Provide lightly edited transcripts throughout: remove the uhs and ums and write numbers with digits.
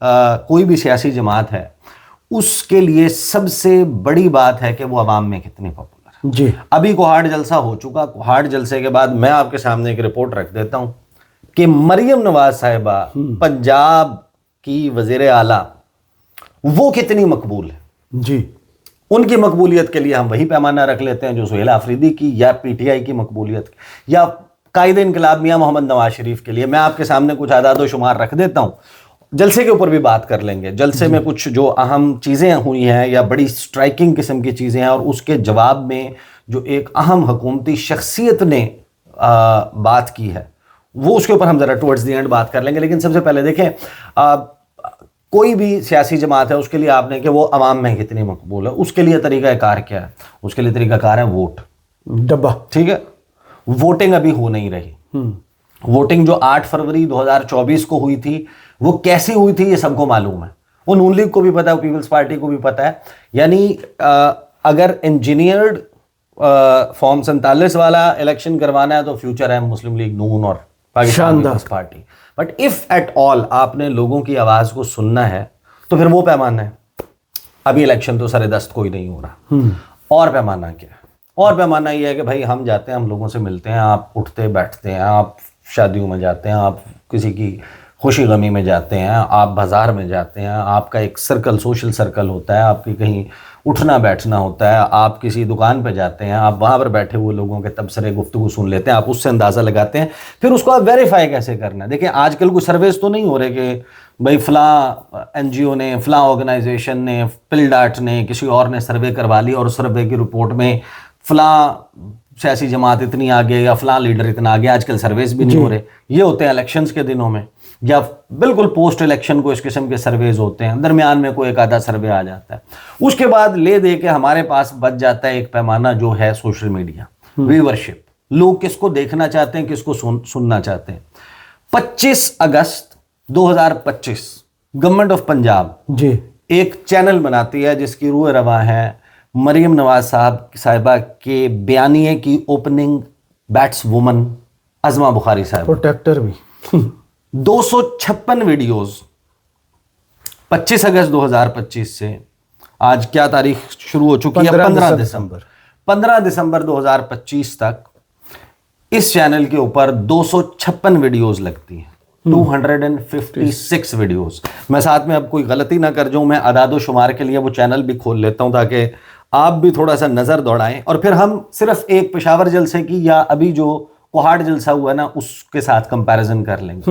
کوئی بھی سیاسی جماعت ہے اس کے لیے سب سے بڑی بات ہے کہ وہ عوام میں کتنی پاپولر ہے. جی ابھی کوہاٹ جلسہ ہو چکا. کوہاٹ جلسے کے بعد میں آپ کے سامنے ایک رپورٹ رکھ دیتا ہوں کہ مریم نواز صاحبہ پنجاب کی وزیر اعلیٰ وہ کتنی مقبول ہے. جی ان کی مقبولیت کے لیے ہم وہی پیمانہ رکھ لیتے ہیں جو سہیل آفریدی کی یا پی ٹی آئی کی مقبولیت یا قائد انقلاب میاں محمد نواز شریف کے لیے. میں آپ کے سامنے کچھ اعداد و شمار رکھ دیتا ہوں, جلسے کے اوپر بھی بات کر لیں گے. جلسے میں کچھ جو اہم چیزیں ہوئی ہیں یا بڑی سٹرائکنگ قسم کی چیزیں ہیں اور اس کے جواب میں جو ایک اہم حکومتی شخصیت نے بات کی ہے وہ اس کے اوپر ہم ذرا ٹورڈز دی اینڈ بات کر لیں گے. لیکن سب سے پہلے دیکھیں کوئی بھی سیاسی جماعت ہے اس کے لیے آپ نے کہ وہ عوام میں کتنی مقبول ہے, اس کے لیے طریقہ کار کیا ہے؟ اس کے لیے طریقہ کار ہے ووٹ, ڈبہ. ٹھیک ہے. ووٹنگ ابھی ہو نہیں رہی. ووٹنگ جو 8 فروری 2024 کو ہوئی تھی وہ کیسی ہوئی تھی یہ سب کو معلوم ہے. وہ نون لیگ کو بھی پتا ہے, پیپلز پارٹی کو بھی پتا ہے. یعنی اگر انجینئرڈ فارم 47 والا الیکشن کروانا ہے تو فیوچر ہے مسلم لیگ نون اور Pakistan Peoples Party. But if at all آپ نے لوگوں کی آواز کو سننا ہے تو پھر وہ پیمانہ ہے. ابھی الیکشن تو سر دست کوئی نہیں ہو رہا. اور پیمانہ کیا ہے؟ اور پیمانہ یہ ہے کہ بھائی ہم جاتے ہیں, ہم لوگوں سے ملتے ہیں, آپ اٹھتے بیٹھتے ہیں, آپ شادیوں میں جاتے ہیں, آپ کسی کی خوشی غمی میں جاتے ہیں, آپ بازار میں جاتے ہیں, آپ کا ایک سرکل سوشل سرکل ہوتا ہے, آپ کی کہیں اٹھنا بیٹھنا ہوتا ہے, آپ کسی دکان پہ جاتے ہیں, آپ وہاں پر بیٹھے ہوئے لوگوں کے تبصرے گفتگو سن لیتے ہیں, آپ اس سے اندازہ لگاتے ہیں. پھر اس کو آپ ویریفائی کیسے کرنا ہے؟ دیکھیں آج کل کوئی سرویز تو نہیں ہو رہے کہ بھائی فلاں این جی او نے, فلاں آرگنائزیشن نے, پل ڈاٹ نے, کسی اور نے سروے کروا لی اور سروے کی رپورٹ میں فلاں سیاسی جماعت اتنی آگے یا فلاں لیڈر اتنا آگے. آج کل سرویز بھی نہیں ہو رہے. یہ ہوتے ہیں الیکشنز کے دنوں میں یا بالکل پوسٹ الیکشن کو اس قسم کے سرویز ہوتے ہیں, درمیان میں کوئی ایک آدھا سروے آ جاتا ہے. اس کے بعد لے دے کے ہمارے پاس بچ جاتا ہے ایک پیمانہ جو ہے سوشل میڈیا ویورشپ. لوگ کس کو دیکھنا چاہتے ہیں, کس کو سننا چاہتے ہیں. 25 اگست 2025 گورنمنٹ آف پنجاب جی ایک چینل بناتی ہے جس کی روح رواں ہے مریم نواز صاحبہ کے بیانیے کی اوپننگ بیٹس وومن عظمہ بخاری صاحب. پروٹیکٹر بھی 256 ویڈیوز 25 اگست 2025 سے آج کیا تاریخ شروع ہو چکی ہے 15 دسمبر 2025 تک اس چینل کے اوپر 256 ویڈیوز لگتی ہیں. 256 ویڈیوز. میں ساتھ میں اب کوئی غلطی نہ کر جاؤں, میں اعداد و شمار کے لیے وہ چینل بھی کھول لیتا ہوں تاکہ آپ بھی تھوڑا سا نظر دوڑائیں, اور پھر ہم صرف ایک پشاور جلسے کی یا ابھی جو کوہاٹ جلسہ ہوا ہے نا اس کے ساتھ کمپیریزن کر لیں گے.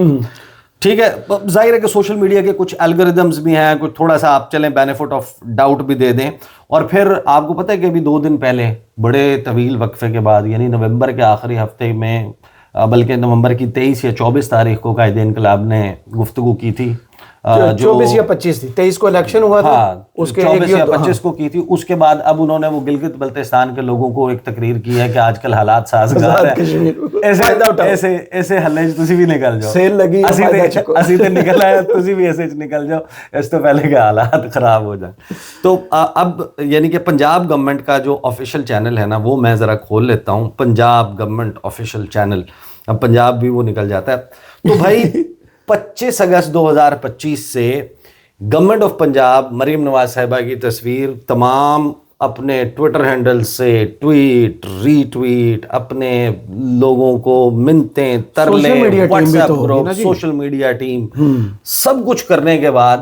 ٹھیک ہے. ظاہر ہے کہ سوشل میڈیا کے کچھ الگوریدمز بھی ہیں, کچھ تھوڑا سا آپ چلیں بینیفٹ آف ڈاؤٹ بھی دے دیں. اور پھر آپ کو پتہ ہے کہ ابھی 2 دن پہلے بڑے طویل وقفے کے بعد یعنی نومبر کے آخری ہفتے میں, بلکہ نومبر کی 23 یا 24 تاریخ کو قائد انقلاب نے گفتگو کی تھی, 24 یا 25 تھی, 23 کو الیکشن ہوا تھا, اس کے 24 یا 25 کو کی تھی. اس کے بعد اب انہوں نے وہ گلگت بلتستان کے لوگوں کو ایک تقریر کی ہے کہ آج کل حالات سازگار ہیں, ایسے حلے تسی بھی نکل جاؤ, سیل لگی اسی تے نکل آئے تسی بھی ایسے نکل جاؤ اس تو پہلے کہ حالات خراب ہو جائیں. تو اب یعنی کہ پنجاب گورنمنٹ کا جو آفیشیل چینل ہے نا وہ میں ذرا کھول لیتا ہوں, پنجاب گورنمنٹ آفیشیل چینل. اب پنجاب بھی وہ نکل جاتا ہے. تو بھائی 25 اگست 2025 سے گورنمنٹ آف پنجاب مریم نواز صاحبہ کی تصویر تمام اپنے ٹویٹر ہینڈل سے ٹویٹ ری ٹویٹ, اپنے لوگوں کو منتیں ترلے, WhatsApp group, social media team, سب کچھ کرنے کے بعد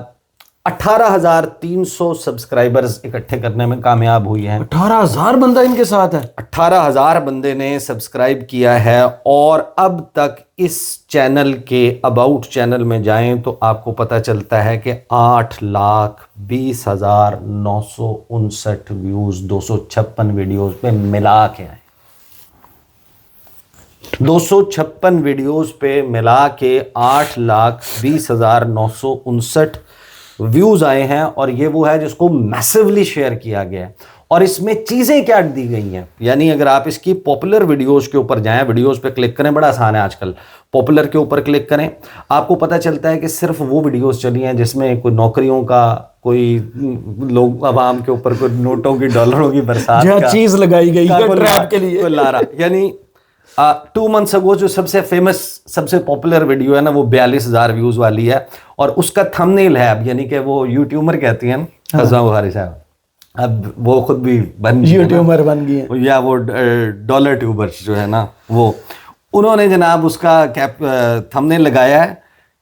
18,300 سبسکرائبرز اکٹھے کرنے میں کامیاب ہوئی ہیں. 18,000 بندہ ان کے ساتھ ہے. 18,000 بندے نے سبسکرائب کیا ہے. اور اب تک اس چینل کے اباؤٹ چینل میں جائیں تو آپ کو پتہ چلتا ہے کہ 8,20,959 ویوز 256 ویڈیوز پہ ملا کے آئے. 256 ویڈیوز پہ ملا کے 8,20,959 ویوز آئے ہیں. اور یہ وہ ہے جس کو میسیولی شیئر کیا گیا ہے. اور اس میں چیزیں کیا دی گئی ہیں, یعنی اگر آپ اس کی پاپولر ویڈیوز کے اوپر جائیں, ویڈیوز پہ کلک کریں, بڑا آسان ہے آج کل, پاپولر کے اوپر کلک کریں, آپ کو پتہ چلتا ہے کہ صرف وہ ویڈیوز چلی ہیں جس میں کوئی نوکریوں کا, کوئی لوگ عوام کے اوپر کوئی نوٹوں کی ڈالروں کی برسات کا چیز لگائی گئی ہے ٹریپ کے لیے لارا. یعنی 2 months ago جو سب سے فیمس سب سے پاپولر ویڈیو ہے نا وہ 42,000 ویوز والی ہے اور اس کا تھمنیل ہے اب یعنی کہ وہ یوٹیوبر کہتی ہیں حسن بخاری صاحب اب وہ خود بھی بن یوٹیوبر بن گئی ہیں یا وہ ڈالر ٹیوبرز جو ہے نا وہ انہوں نے جناب اس کا تھمنیل لگایا ہے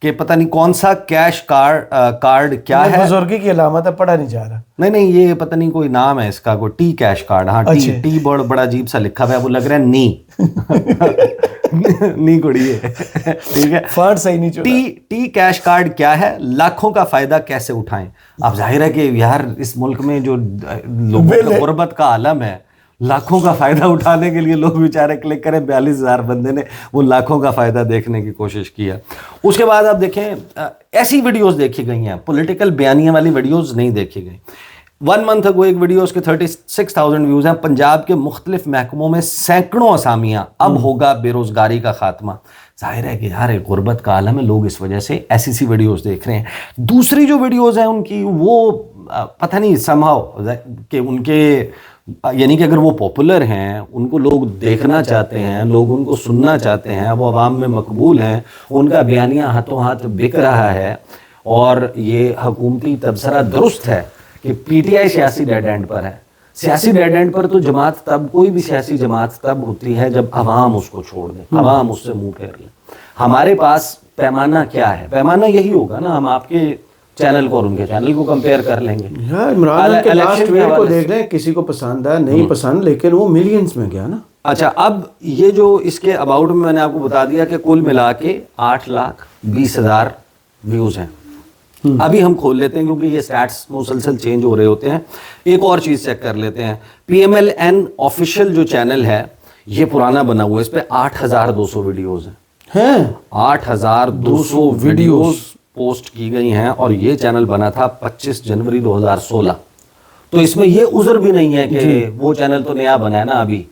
کہ پتہ نہیں کون سا کیش کارڈ کیا ہے بزرگی کی علامت ہے پڑھا نہیں جا رہا نہیں یہ پتہ نہیں کوئی نام ہے اس کا کوئی ٹی کیش کارڈ ہاں ٹی بڑا عجیب سا لکھا ہوا ہے وہ لگ رہا ہے نی کوڑی ہے ٹھیک ہے فارڈ صحیح نہیں چلا ٹی کیش کارڈ کیا ہے لاکھوں کا فائدہ کیسے اٹھائیں اب ظاہر ہے کہ یار اس ملک میں جو لوگوں کا غربت کا عالم ہے لاکھوں کا فائدہ اٹھانے کے لیے لوگ بیچارے کلک کریں 42,000 بندے نے وہ لاکھوں کا فائدہ دیکھنے کی کوشش کی ہے. اس کے بعد آپ دیکھیں ایسی ویڈیوز دیکھی گئی ہیں پولیٹیکل بیانیاں والی ویڈیوز نہیں دیکھی گئی. 1 month ago ایک ویڈیو اس کے 36,000 ویوز ہیں. پنجاب کے مختلف محکموں میں سینکڑوں اسامیاں اب ہوگا بے روزگاری کا خاتمہ. ظاہر ہے کہ یار ایک غربت کا عالم ہے لوگ اس وجہ سے ایسی سی ویڈیوز دیکھ رہے ہیں. دوسری جو ویڈیوز ہیں ان کی وہ پتہ نہیں سمہاؤ کہ ان کے یعنی کہ اگر وہ پاپولر ہیں ان کو لوگ دیکھنا چاہتے ہیں لوگ ان کو سننا چاہتے ہیں وہ عوام میں مقبول ہیں ان کا بیانیہ ہاتھوں ہاتھ بک رہا ہے اور یہ حکومتی تبصرہ درست ہے کہ پی ٹی آئی سیاسی ڈیڈ اینڈ پر ہے. سیاسی ڈیڈ اینڈ پر تو جماعت تب کوئی بھی سیاسی جماعت تب ہوتی ہے جب عوام اس کو چھوڑ دیں عوام اس سے منہ پھیر لیں. ہمارے پاس پیمانہ کیا ہے؟ پیمانہ یہی ہوگا نا ہم آپ کے چینل کو اور ان کے چینل کو کمپیئر کر لیں گے. عمران کے لاسٹ ویڈیو کو دیکھ لیں کسی کو پسند ہے نہیں پسند لیکن وہ ملینز میں گیا نا. اچھا اب یہ جو اس کے اباؤٹ میں نے آپ کو بتا دیا کہ کل ملا کے 8,20,000 ویوز ہیں. ابھی ہم کھول لیتے ہیں کیونکہ یہ سٹیٹس مسلسل چینج ہو رہے ہوتے ہیں. ایک اور چیز چیک کر لیتے ہیں. P M L N official جو چینل ہے یہ پرانا بنا ہوا ہے اس پہ 8,200 ویڈیوز ہیں. 8,200 ویڈیوز پوسٹ کی گئی ہیں اور یہ چینل بنا تھا 25 جنوری 2016. تو اس میں یہ عذر بھی نہیں ہے کہ وہ چینل تو نیا بنا ہے نا ابھی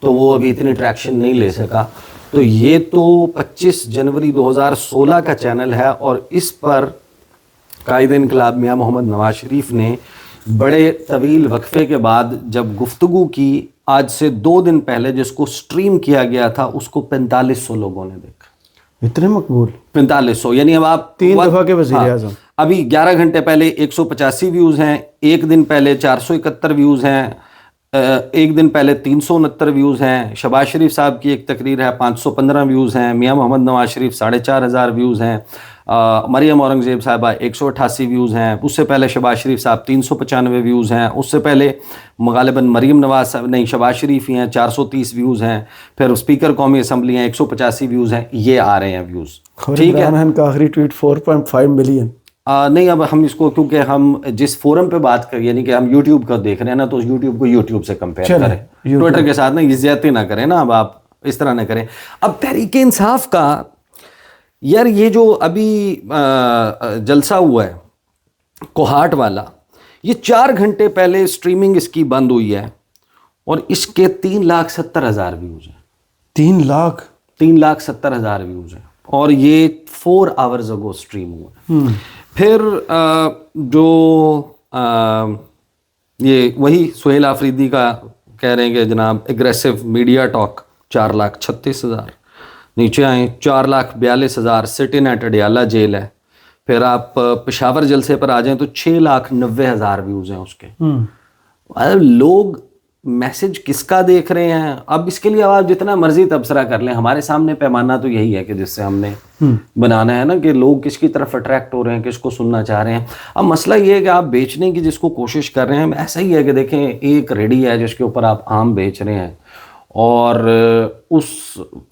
تو وہ ابھی اتنی ٹریکشن نہیں لے سکا. تو یہ تو 25 جنوری 2016 کا چینل ہے اور اس پر قائد انقلاب میاں محمد نواز شریف نے بڑے طویل وقفے کے بعد جب گفتگو کی آج سے 2 دن پہلے جس کو سٹریم کیا گیا تھا اس کو 4500 لوگوں نے دیکھا. اتنے مقبول 4500 یعنی اب آپ 3 دفعہ کے وزیر اعظم. ابھی 11 گھنٹے پہلے 185 ویوز ہیں. ایک دن پہلے 471 ویوز ہیں. ایک دن پہلے 369 ویوز ہیں. شہباز شریف صاحب کی ایک تقریر ہے 515 ویوز ہیں. میاں محمد نواز شریف 4,500 ویوز ہیں. مریم اورنگزیب صاحبہ 188 ویوز ہیں. اس سے پہلے شہباز شریف صاحب 395 ویوز ہیں. اس سے پہلے غالباً مریم نواز صاحب نہیں شہباز شریف ہی ہیں 430 ویوز ہیں. پھر اسپیکر قومی اسمبلی ہیں 185 ویوز ہیں. یہ آ رہے ہیں ویوز. ٹھیک ہے کا آخری ٹویٹ 4.5 ملین. نہیں اب ہم اس کو کیونکہ ہم جس فورم پہ بات کریں یعنی کہ ہم یوٹیوب کا دیکھ رہے ہیں نا تو یوٹیوب کو یوٹیوب سے کمپیئر کریں ٹویٹر کے ساتھ نا یہ زیادتی نہ کریں نا. اب آپ اس طرح نہ کریں. اب تحریک انصاف کا یار یہ جو ابھی جلسہ ہوا ہے کوہاٹ والا یہ 4 گھنٹے پہلے سٹریمنگ اس کی بند ہوئی ہے اور اس کے 3,70,000 ویوز ہیں. 3,70,000 ویوز ہیں اور یہ 4 hours ago سٹریم ہوا. پھر جو یہ وہی سہیل آفریدی کا کہہ رہے ہیں کہ جناب اگریسو میڈیا ٹاک 4,36,000. نیچے آئیں 4,42,000 سٹن ایٹ اڈیالہ جیل ہے. پھر آپ پشاور جلسے پر آ جائیں تو 6,90,000 ویوز ہیں اس کے. لوگ میسج کس کا دیکھ رہے ہیں؟ اب اس کے لیے آپ جتنا مرضی تبصرہ کر لیں ہمارے سامنے پیمانہ تو یہی ہے کہ جس سے ہم نے بنانا ہے نا کہ لوگ کس کی طرف اٹریکٹ ہو رہے ہیں کس کو سننا چاہ رہے ہیں. اب مسئلہ یہ ہے کہ آپ بیچنے کی جس کو کوشش کر رہے ہیں ایسا ہی ہے کہ دیکھیں ایک ریڈی ہے جس کے اوپر آپ آم بیچ رہے ہیں اور اس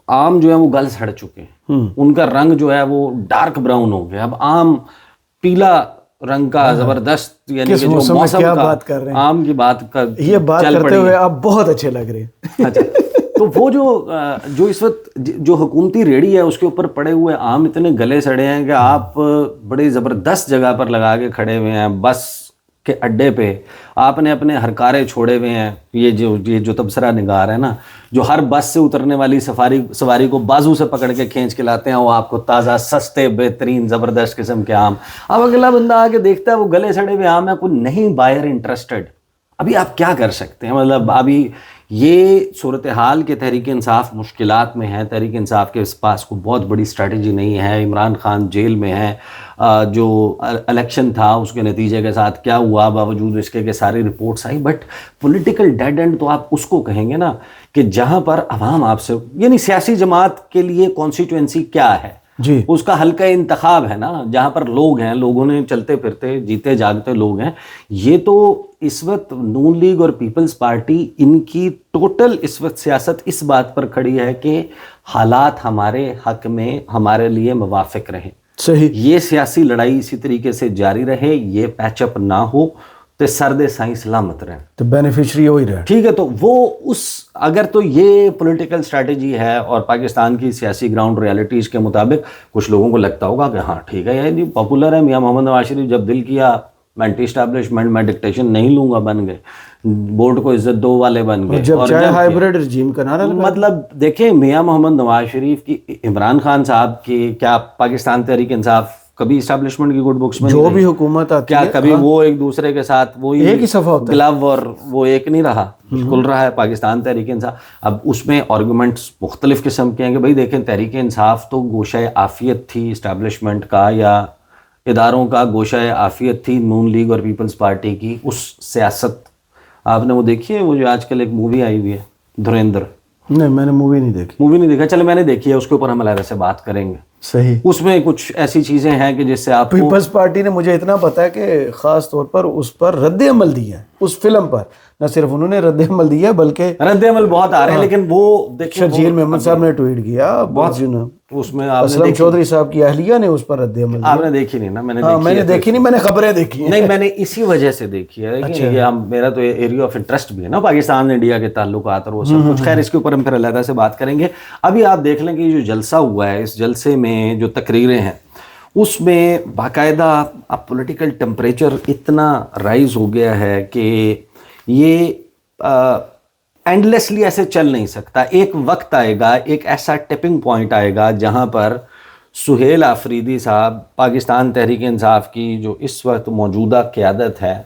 آم جو ہے وہ گل سڑ چکے ہیں. ان کا رنگ جو ہے وہ ڈارک براؤن ہو گیا. اب آم پیلا رنگ کا زبردست یعنی کہ جو موسم کا بات کر رہے ہیں آم کی بات کا یہ بات کرتے ہوئے آپ بہت اچھے لگ رہے ہیں. اچھا تو وہ جو اس وقت جو حکومتی ریڑھی ہے اس کے اوپر پڑے ہوئے آم اتنے گلے سڑے ہیں کہ آپ بڑی زبردست جگہ پر لگا کے کھڑے ہوئے ہیں بس کے اڈے پہ. آپ نے اپنے ہرکارے چھوڑے ہوئے ہیں. یہ جو تبصرہ نگار ہے نا جو ہر بس سے اترنے والی سواری کو بازو سے پکڑ کے کھینچ کے لاتے ہیں وہ آپ کو تازہ سستے بہترین زبردست قسم کے آم. اب اگلا بندہ آ کے دیکھتا ہے وہ گلے سڑے ہوئے آم ہے کوئی نہیں بائر انٹرسٹڈ. ابھی آپ کیا کر سکتے ہیں؟ مطلب ابھی یہ صورتحال کہ تحریک انصاف مشکلات میں ہے، تحریک انصاف کے پاس کو بہت بڑی اسٹریٹجی نہیں ہے، عمران خان جیل میں ہے، جو الیکشن تھا اس کے نتیجے کے ساتھ کیا ہوا باوجود اس کے کہ ساری رپورٹس آئی، بٹ پولیٹیکل ڈیڈ اینڈ تو آپ اس کو کہیں گے نا کہ جہاں پر عوام آپ سے، یعنی سیاسی جماعت کے لیے کانسٹیٹوئنسی کیا ہے، جی اس کا حلقہ انتخاب ہے نا، جہاں پر لوگ ہیں، لوگوں نے چلتے پھرتے جیتے جاگتے لوگ ہیں. یہ تو اس وقت نون لیگ اور پیپلز پارٹی ان کی ٹوٹل اس وقت سیاست اس بات پر کھڑی ہے کہ حالات ہمارے حق میں ہمارے لیے موافق رہیں، صحیح. یہ سیاسی لڑائی اسی طریقے سے جاری رہے، یہ پیچ اپ نہ ہو تو سرد سائیں سلامت رہیں، تو بینیفیشری ہو ہی رہا ہے. ٹھیک ہے. تو وہ اس اگر تو یہ پولیٹیکل اسٹریٹجی ہے اور پاکستان کی سیاسی گراؤنڈ ریالٹیز کے مطابق کچھ لوگوں کو لگتا ہوگا کہ ہاں ٹھیک ہے یہ جی پاپولر ہے، میاں محمد نواز شریف جب دل کیا میں اینٹی اسٹیبلشمنٹ میں ڈکٹیشن نہیں لوں گا بن گئے، بورڈ کو عزت دو والے بن گئے. جب چاہے ہائیبریڈ رجیم کا نعرہ لگا. مطلب دیکھیں میاں محمد نواز شریف کی، عمران خان صاحب کی، کیا پاکستان تحریک انصاف کبھی اسٹیبلشمنٹ کی گڈ بکس میں جو بھی حکومت آتی کیا کبھی وہ ایک دوسرے کے ساتھ وہی ایک ہی صفحہ ہوتا ہے، گلو اور وہ ایک نہیں رہا، کھل رہا ہے پاکستان تحریک انصاف. اب اس میں آرگومنٹس مختلف قسم کے ہیں کہ بھائی دیکھیں تحریک انصاف تو گوشہ عافیت تھی اسٹیبلشمنٹ کا یا اداروں کا گوشہ عافیت تھی نون لیگ اور پیپلز پارٹی کی اس سیاست. آپ نے وہ دیکھی ہے وہ جو آج کل ایک مووی آئی ہوئی ہے دھریندر؟ نہیں میں نے مووی نہیں دیکھی. مووی نہیں دیکھا؟ چلے میں نے دیکھی ہے، اس کے اوپر ہم علیحدہ سے بات کریں گے. صحیح. اس میں کچھ ایسی چیزیں ہیں کہ جس سے آپ کو پیپلز پارٹی نے مجھے اتنا پتا ہے کہ خاص طور پر اس پر رد عمل دیا ہے، اس فلم پر نہ صرف انہوں نے رد عمل دیا بلکہ رد عمل بہت آ رہے ہیں، لیکن وہ دیکھیں شرجیل محمد صاحب نے ٹویٹ کیا، بہت اس میں اسلم چودھری صاحب کی اہلیہ نے اس پر رد عمل دیا. آپ نے دیکھی نہیں نا؟ میں نے دیکھی نہیں، میں نے خبریں دیکھی ہیں. نہیں میں نے اسی وجہ سے دیکھی ہے کہ میرا تو ایریا آف انٹرسٹ بھی ہے نا پاکستان انڈیا کے تعلقات اور وہ سب کچھ. خیر اس کے اوپر ہم پھر علیحدہ سے بات کریں گے. ابھی آپ دیکھ لیں کہ یہ جو جلسہ ہوا ہے، اس جلسے میں جو تقریریں ہیں اس میں باقاعدہ اب پولیٹیکل ٹمپریچر اتنا رائز ہو گیا ہے کہ یہ اینڈ لیسلی ایسے چل نہیں سکتا. ایک وقت آئے گا، ایک ایسا ٹپنگ پوائنٹ آئے گا جہاں پر سہیل آفریدی صاحب پاکستان تحریک انصاف کی جو اس وقت موجودہ قیادت ہے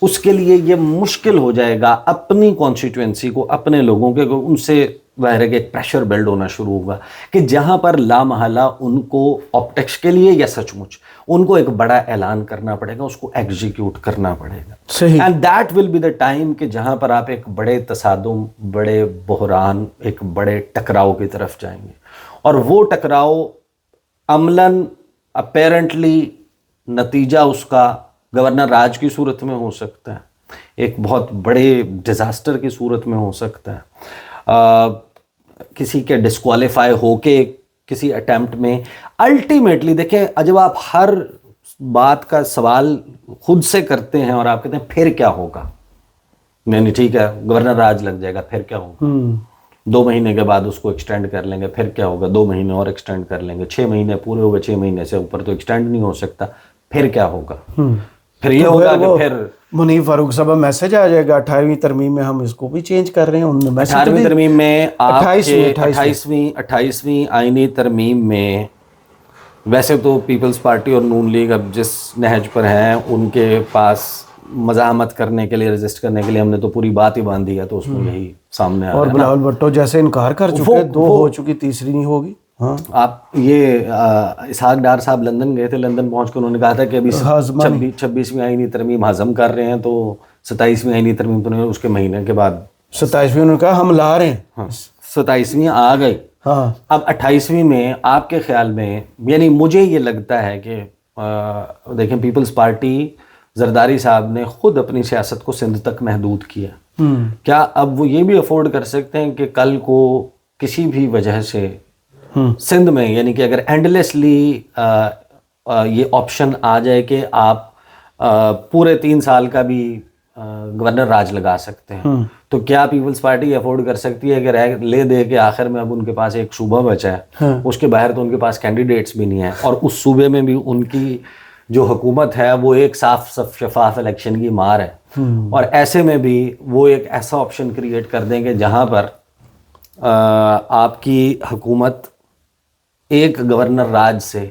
اس کے لیے یہ مشکل ہو جائے گا اپنی کانسٹیٹوئنسی کو، اپنے لوگوں کے ان سے ظاہر ہے کہ ایک پریشر بلڈ ہونا شروع ہوگا کہ جہاں پر لامحالہ ان کو آپٹکس کے لیے یا سچ مچ ان کو ایک بڑا اعلان کرنا پڑے گا، اس کو ایگزیکیوٹ کرنا پڑے گا. صحیح. And that will be the time کہ جہاں پر آپ ایک بڑے تصادم، بڑے بحران، ایک بڑے ٹکراؤ کی طرف جائیں گے. اور وہ ٹکراؤ عملاً اپیرنٹلی نتیجہ اس کا گورنر راج کی صورت میں ہو سکتا ہے، ایک بہت بڑے ڈیزاسٹر کی صورت میں ہو سکتا ہے، کسی کے ڈسکوالیفائی ہو کے کسی اٹیمپٹ میں. الٹیمیٹلی دیکھیں جب آپ ہر بات کا سوال خود سے کرتے ہیں اور آپ کہتے ہیں پھر کیا ہوگا، نہیں ٹھیک ہے گورنر راج لگ جائے گا، پھر کیا ہوگا، 2 مہینے کے بعد اس کو ایکسٹینڈ کر لیں گے، پھر کیا ہوگا، 2 مہینے اور ایکسٹینڈ کر لیں گے، 6 مہینے پورے ہو گئے، 6 مہینے سے اوپر تو ایکسٹینڈ نہیں ہو سکتا، پھر کیا ہوگا، پھر یہ ہوگا کہ پھر منیب فاروق صاحب میسج آ جائے گا 28ویں ترمیم میں ہم اس کو بھی چینج کر رہے ہیں. 18ویں ترمیم میں 28ویں آئینی ترمیم میں ویسے تو پیپلز پارٹی اور نون لیگ اب جس نہج پر ہیں ان کے پاس مزاحمت کرنے کے لیے، رجسٹ کرنے کے لیے ہم نے تو پوری بات ہی باندھ دی ہے، تو اس میں یہی سامنے آ رہا ہے. اور بلاول بھٹو جیسے انکار کر چکے، 2 ہو چکی، تیسری نہیں ہوگی. ہاں آپ یہ اسحاق ڈار صاحب لندن گئے تھے، لندن پہنچ کے انہوں نے کہا تھا کہ ابھی 26ویں آئینی ترمیم ہضم کر رہے ہیں، تو 27ویں آئینی ترمیم تو نہیں، اس کے مہینے کے بعد 27ویں انہوں نے کہا ہم لا رہے ہیں. ہاں 27ویں آ گئی. ہاں اب 28ویں میں آپ کے خیال میں، یعنی مجھے یہ لگتا ہے کہ دیکھیں پیپلز پارٹی زرداری صاحب نے خود اپنی سیاست کو سندھ تک محدود کیا. کیا اب وہ یہ بھی افورڈ کر سکتے ہیں کہ کل کو کسی بھی وجہ سے سندھ میں، یعنی کہ اگر اینڈلیسلی یہ آپشن آ جائے کہ آپ پورے 3 سال کا بھی گورنر راج لگا سکتے ہیں، تو کیا پیپلز پارٹی افورڈ کر سکتی ہے کہ لے دے کے آخر میں اب ان کے پاس ایک صوبہ بچا ہے، اس کے باہر تو ان کے پاس کینڈیڈیٹس بھی نہیں ہیں، اور اس صوبے میں بھی ان کی جو حکومت ہے وہ ایک صاف شفاف الیکشن کی مار ہے، اور ایسے میں بھی وہ ایک ایسا آپشن کریٹ کر دیں گے جہاں پر آپ کی حکومت ایک گورنر راج سے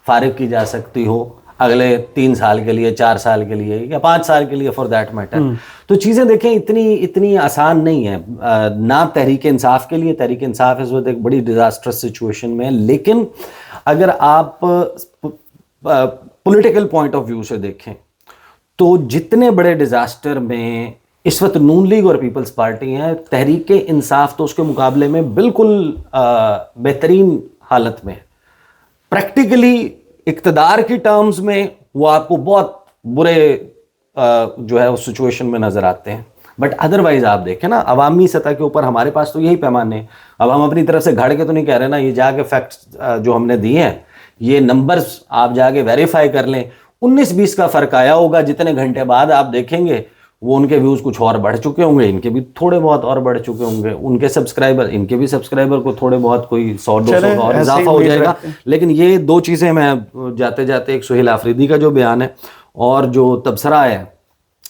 فارغ کی جا سکتی ہو اگلے 3 سال کے لیے، 4 سال کے لیے یا 5 سال کے لیے فار دیٹ میٹر. تو چیزیں دیکھیں اتنی آسان نہیں ہیں نہ تحریک انصاف کے لیے. تحریک انصاف اس وقت ایک بڑی ڈیزاسٹرس سچویشن میں ہے, لیکن اگر آپ پولیٹیکل پوائنٹ آف ویو سے دیکھیں تو جتنے بڑے ڈیزاسٹر میں اس وقت نون لیگ اور پیپلز پارٹی ہیں, تحریک انصاف تو اس کے مقابلے میں بالکل بہترین حالت میں ہے. پریکٹیکلی اقتدار کی ٹرمز میں وہ آپ کو بہت برے جو ہے اس سچویشن میں نظر آتے ہیں, بٹ ادروائز آپ دیکھیں نا عوامی سطح کے اوپر ہمارے پاس تو یہی پیمانے ہیں. اب ہم اپنی طرف سے گھڑ کے تو نہیں کہہ رہے نا, یہ جا کے فیکٹس جو ہم نے دیے ہیں یہ نمبرز آپ جا کے ویریفائی کر لیں. 19-20 کا فرق آیا ہوگا, جتنے گھنٹے بعد آپ دیکھیں گے وہ ان کے ویوز کچھ اور بڑھ چکے ہوں گے, ان کے بھی تھوڑے بہت اور بڑھ چکے ہوں گے, ان کے سبسکرائبر ان کے بھی سبسکرائبر کو تھوڑے بہت کوئی 100-200 کا اور اضافہ ہو جائے گا. لیکن یہ دو چیزیں میں جاتے جاتے, ایک سہیل آفریدی کا جو بیان ہے اور جو تبصرہ ہے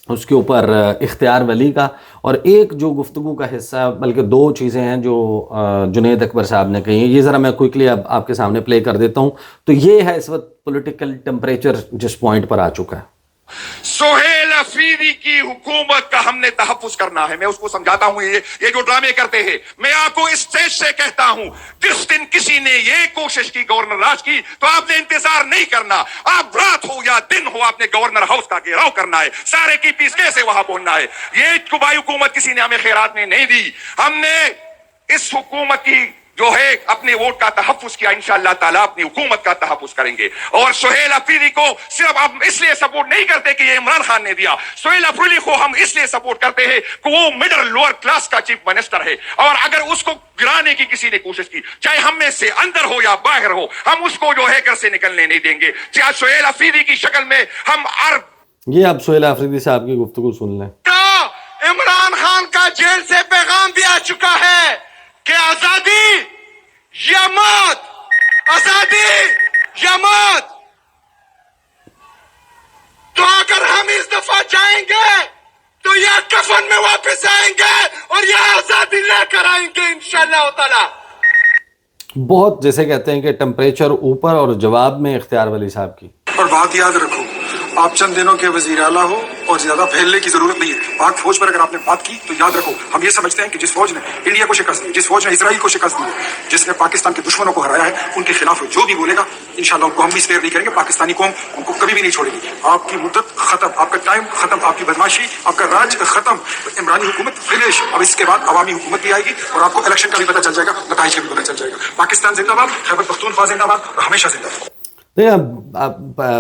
اس کے اوپر اختیار ولی کا, اور ایک جو گفتگو کا حصہ, بلکہ دو چیزیں ہیں جو جنید اکبر صاحب نے کہی ہیں, یہ ذرا میں کوئکلی اب آپ کے سامنے پلے کر دیتا ہوں. تو یہ ہے اس وقت پولیٹیکل ٹمپریچر جس پوائنٹ پر آ چکا ہے. سہیل افریدی کی حکومت کا ہم نے تحفظ کرنا ہے. میں اس کو سمجھاتا ہوں یہ جو ڈرامے کرتے ہیں, میں آپ کو اس اسٹیج سے کہتا ہوں, جس دن کسی نے یہ کوشش کی گورنر راج کی تو آپ نے انتظار نہیں کرنا. آپ رات ہو یا دن ہو, آپ نے گورنر ہاؤس کا گھیراؤ کرنا ہے, سارے کی پیس کیسے وہاں پہنچنا ہے. یہ قبائی حکومت کسی نے ہمیں خیرات میں نہیں دی. ہم نے اس حکومت کی جو ہے اپنے ووٹ کا تحفظ کیا, انشاءاللہ تعالیٰ اپنی حکومت کا تحفظ کریں گے. اور سہیل افریدی کو صرف ہم اس لیے سپورٹ نہیں کرتے کہ یہ عمران خان نے دیا, سہیل افریدی کو ہم اس لیے سپورٹ کرتے ہیں کہ وہ مڈل لوور کلاس کا چیف منسٹر ہے, اور اگر اس کو گرانے کی کسی نے کوشش کی, چاہے ہم میں سے اندر ہو یا باہر ہو, ہم اس کو جو ہے گھر سے نکلنے نہیں دیں گے. چاہے سہیل افریدی کی شکل میں ہم یہ اب سہیل آفریدی صاحب کی گفتگو سن لیں. عمران خان کا جیل سے پیغام بھی آ چکا ہے کہ آزادی یا موت, آزادی یا موت. تو اگر ہم اس دفعہ جائیں گے تو یا کفن میں واپس آئیں گے اور یا آزادی لے کر آئیں گے انشاءاللہ تعالی. بہت جیسے کہتے ہیں کہ ٹمپریچر اوپر, اور جواب میں اختیار ولی صاحب کی. اور بات یاد رکھو, آپ چند دنوں کے وزیر اعلیٰ ہو اور زیادہ پھیلنے کی ضرورت نہیں ہے. پاک فوج پر اگر آپ نے بات کی تو یاد رکھو, ہم یہ سمجھتے ہیں کہ جس فوج نے انڈیا کو شکست دی, جس فوج نے اسرائیل کو شکست دی, جس نے پاکستان کے دشمنوں کو ہرایا ہے, ان کے خلاف جو بھی بولے گا انشاءاللہ ان کو ہم بھی اسپیئر نہیں کریں گے. پاکستانی قوم ان کو کبھی بھی نہیں چھوڑے گی. آپ کی مدت ختم, آپ کا ٹائم ختم, آپ کی بدماشی, آپ کا راج ختم. عمرانی حکومت فنش. اب اس کے بعد عوامی حکومت بھی آئے گی اور آپ کو الیکشن کا بھی پتہ چل جائے گا, نتائج کا بھی پتہ چل جائے گا. پاکستان زندہ باد, خیبر پختونخوا زندہ باد, اور ہمیشہ زندہ باد.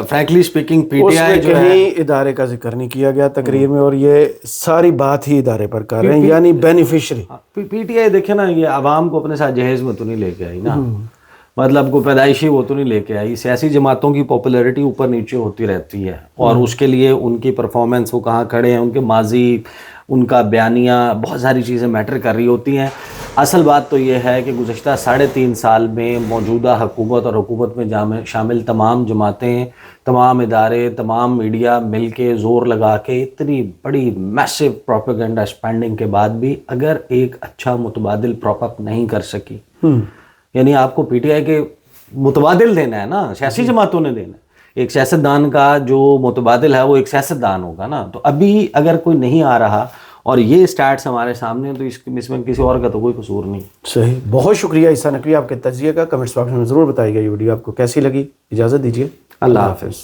Frankly speaking P T I جو ہے کہیں ادارے کا ذکر نہیں کیا گیا تقریر میں, اور یہ ساری بات ہی ادارے پر کر رہے ہیں, یعنی بینیفیشری. پی ٹی آئی دیکھیں نا, یہ عوام کو اپنے ساتھ جہیز میں تو نہیں لے کے آئی نا, مطلب کوئی پیدائشی وہ تو نہیں لے کے آئی. سیاسی جماعتوں کی پاپولیرٹی اوپر نیچے ہوتی رہتی ہے, اور اس کے لیے ان کی پرفارمنس, وہ کہاں کھڑے ہیں, ان کے ماضی, ان کا بیانیہ, بہت ساری چیزیں میٹر کر رہی ہوتی ہیں. اصل بات تو یہ ہے کہ گزشتہ 3.5 سال میں موجودہ حکومت اور حکومت میں شامل تمام جماعتیں, تمام ادارے, تمام میڈیا مل کے زور لگا کے اتنی بڑی میسو پروپیگنڈا اسپینڈنگ کے بعد بھی اگر ایک اچھا متبادل پراپ اپ نہیں کر سکی, یعنی آپ کو پی ٹی آئی کے متبادل دینا ہے نا, سیاسی جماعتوں نے دینا ہے. ایک سیاستدان کا جو متبادل ہے وہ ایک سیاستدان ہوگا نا. تو ابھی اگر کوئی نہیں آ رہا اور یہ سٹیٹس ہمارے سامنے, تو اس میں کسی اور کا تو کوئی قصور نہیں. صحیح. بہت شکریہ عیسیٰ نقوی آپ کے تجزیے کا. کمنٹس باکس میں ضرور بتائیے گا یہ ویڈیو آپ کو کیسی لگی. اجازت دیجیے, اللہ حافظ.